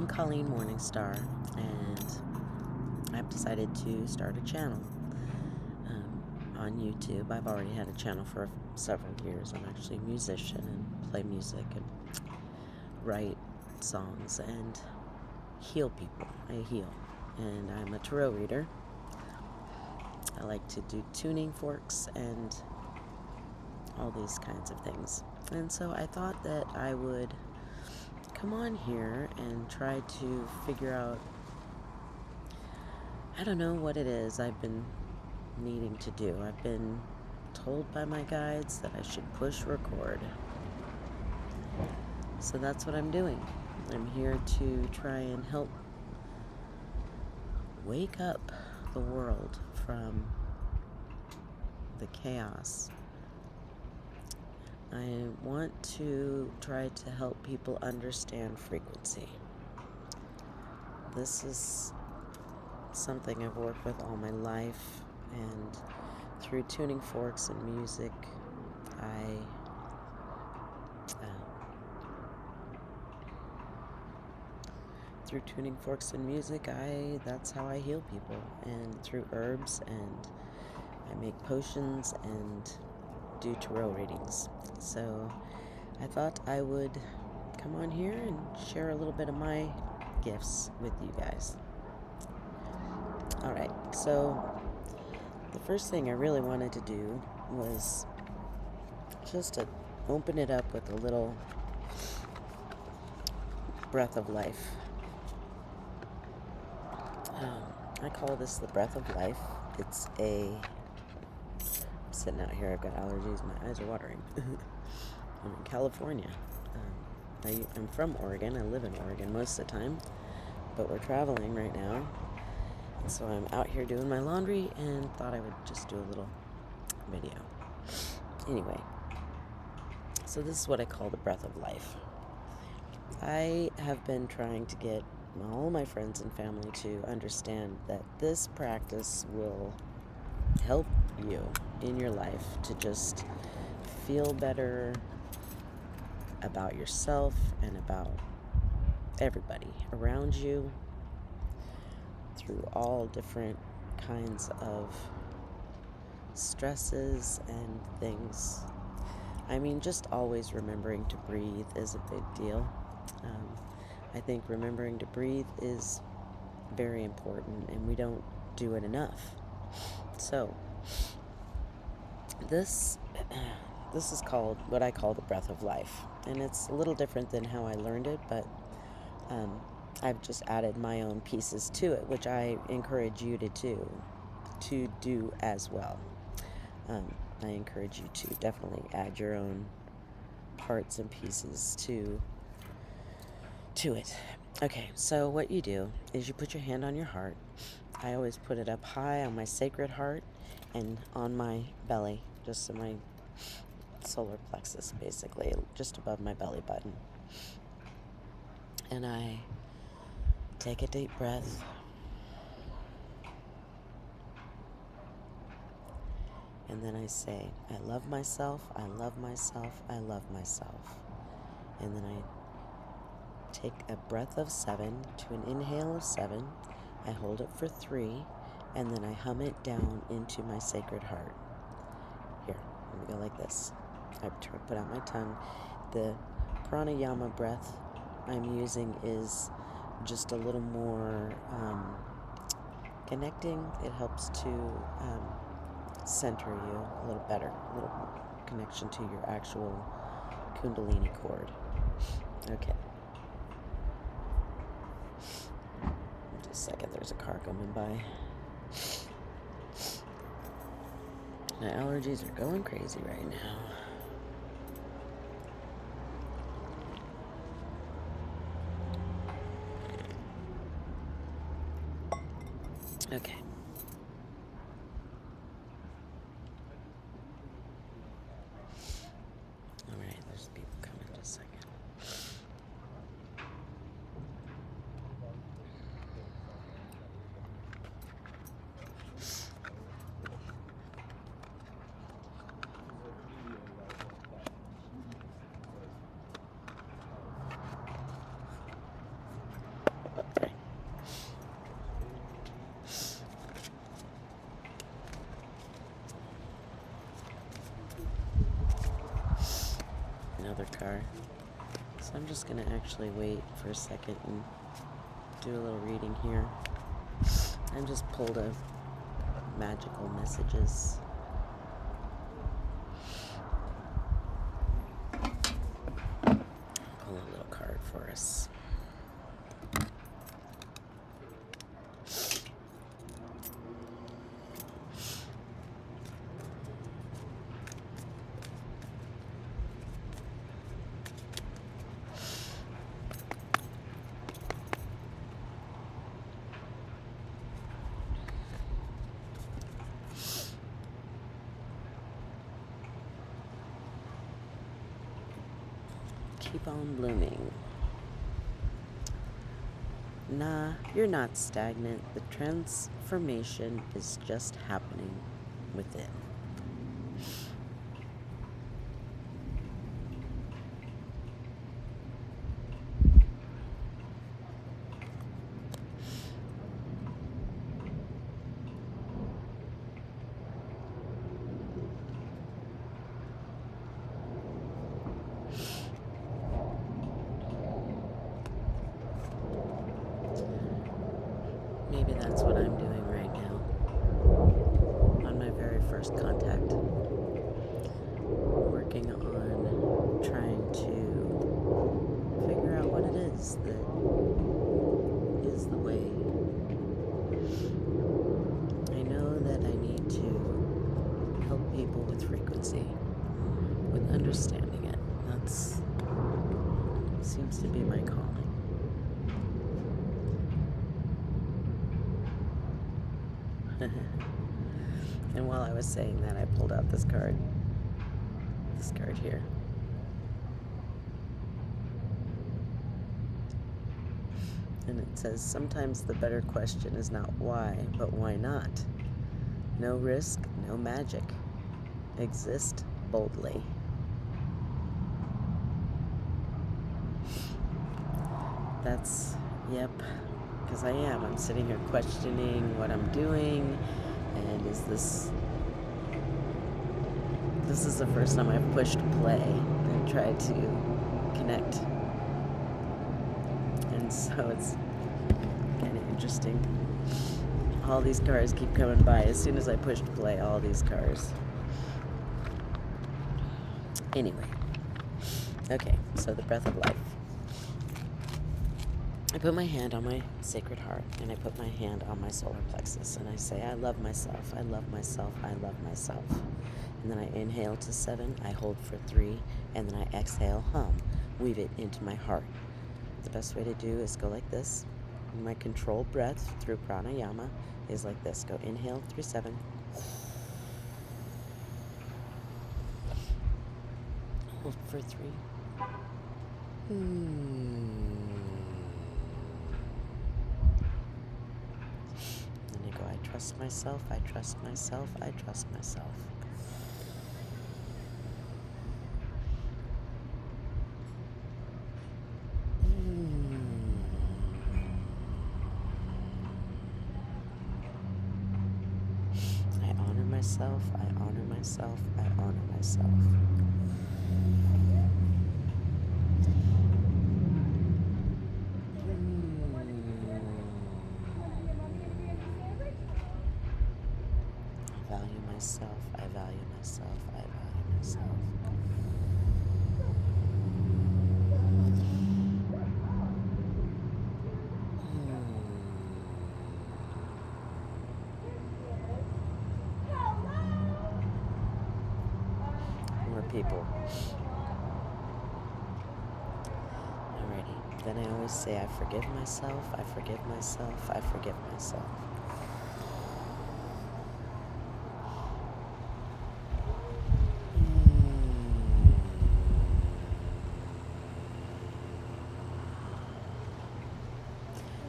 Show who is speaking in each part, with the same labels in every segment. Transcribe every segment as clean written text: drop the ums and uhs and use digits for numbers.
Speaker 1: I'm Colleen Morningstar, and I've decided to start a channel on YouTube. I've already had a channel for several years. I'm actually a musician and play music and write songs and heal people. I heal, and I'm a tarot reader. I like to do tuning forks and all these kinds of things. And so I thought that I would come on here and try to figure out, I don't know what it is I've been needing to do. I've been told by my guides that I should push record. So that's what I'm doing. I'm here to try and help wake up the world from the chaos. I want to try to help people understand frequency. This is something I've worked with all my life, and through tuning forks and music, that's how I heal people, and through herbs, and I make potions and do tarot readings. So I thought I would come on here and share a little bit of my gifts with you guys. Alright, so the first thing I really wanted to do was just to open it up with a little breath of life. I call this the breath of life. I'm sitting out here, I've got allergies, my eyes are watering. I'm in California. I'm from Oregon. I live in Oregon most of the time, but we're traveling right now. And so I'm out here doing my laundry and thought I would just do a little video. Anyway, so this is what I call the breath of life. I have been trying to get all my friends and family to understand that this practice will help you in your life to just feel better about yourself and about everybody around you through all different kinds of stresses and things. I mean, just always remembering to breathe is a big deal. I think remembering to breathe is very important, and we don't do it enough. So this is called what I call the breath of life, and it's a little different than how I learned it, but I've just added my own pieces to it, which I encourage you to do as well. I encourage you to definitely add your own parts and pieces to it. Okay, so what you do is you put your hand on your heart. I always put it up high on my sacred heart and on my belly, just in my solar plexus, basically, just above my belly button. And I take a deep breath. And then I say, I love myself, I love myself, I love myself. And then I take a breath of 7 to an inhale of 7. I hold it for 3, and then I hum it down into my sacred heart. Here, let me go like this. I put out my tongue. The pranayama breath I'm using is just a little more connecting. It helps to center you a little better, a little connection to your actual kundalini cord. Okay. Just a second, there's a car coming by. My allergies are going crazy right now. Okay. All right, there's people coming in a second. another car. So I'm just going to actually wait for a second and do a little reading here. I just pulled a magical messages. Pull a little card for us. Keep on blooming. Nah, you're not stagnant. The transformation is just happening within. Maybe that's what I'm doing right now. On my very first contact. Working on trying to figure out what it is that is the way. I know that I need to help people with frequency, with understanding it. That's seems to be my calling. And while I was saying that, I pulled out this card here. And it says, sometimes the better question is not why, but why not? No risk, no magic. Exist boldly. That's, yep, because I'm sitting here questioning what I'm doing, and this is the first time I've pushed play and tried to connect. And so it's kind of interesting. All these cars keep coming by. As soon as I pushed play, all these cars. Anyway. Okay, so the breath of life. I put my hand on my sacred heart, and I put my hand on my solar plexus, and I say, I love myself, I love myself, I love myself. And then I inhale to 7, I hold for 3, and then I exhale, weave it into my heart. The best way to do is go like this. My controlled breath through pranayama is like this. Go inhale through 7. Hold for 3. Then I go, I trust myself, I trust myself, I trust myself. I honor myself, I honor myself, I honor myself. I value myself, I value myself, I value myself. More people. Alrighty. Then I always say, I forgive myself, I forgive myself, I forgive myself.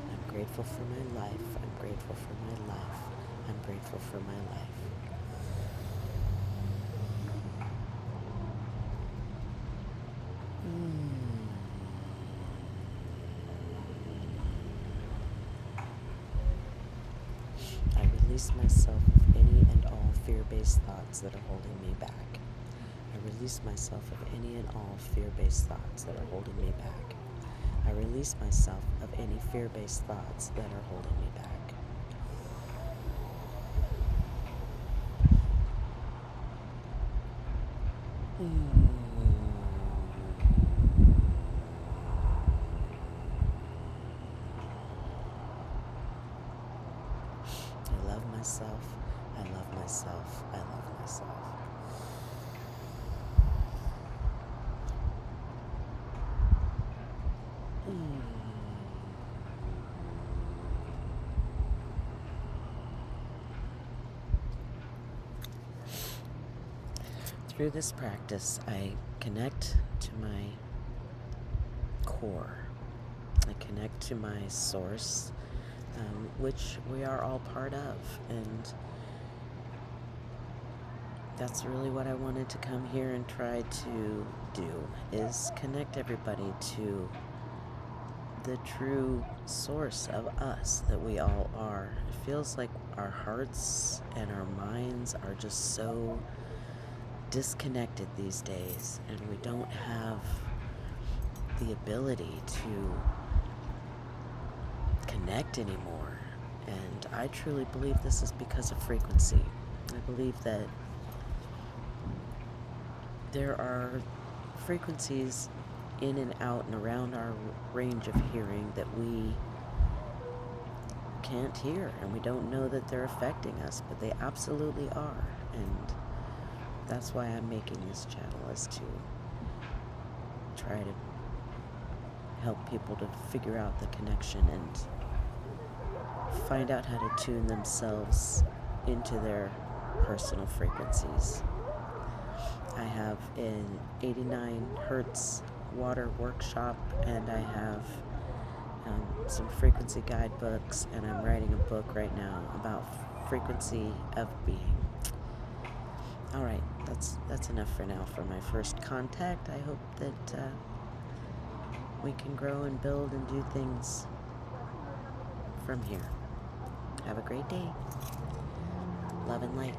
Speaker 1: I'm grateful for my life, I'm grateful for my life, I'm grateful for my life. I release myself of any and all fear-based thoughts that are holding me back. I release myself of any and all fear-based thoughts that are holding me back. I release myself of any fear-based thoughts that are holding me back. I love myself. I love myself. I love myself. Through this practice, I connect to my core. I connect to my source, which we are all part of. And that's really what I wanted to come here and try to do, is connect everybody to the true source of us that we all are. It feels like our hearts and our minds are just so disconnected these days, and we don't have the ability to connect anymore. And I truly believe this is because of frequency. I believe that there are frequencies in and out and around our range of hearing that we can't hear, and we don't know that they're affecting us, but they absolutely are. And that's why I'm making this channel, is to try to help people to figure out the connection and find out how to tune themselves into their personal frequencies. I have an 89 hertz water workshop, and I have some frequency guidebooks, and I'm writing a book right now about frequency of being. All right, that's enough for now for my first contact. I hope that we can grow and build and do things from here. Have a great day. Love and light.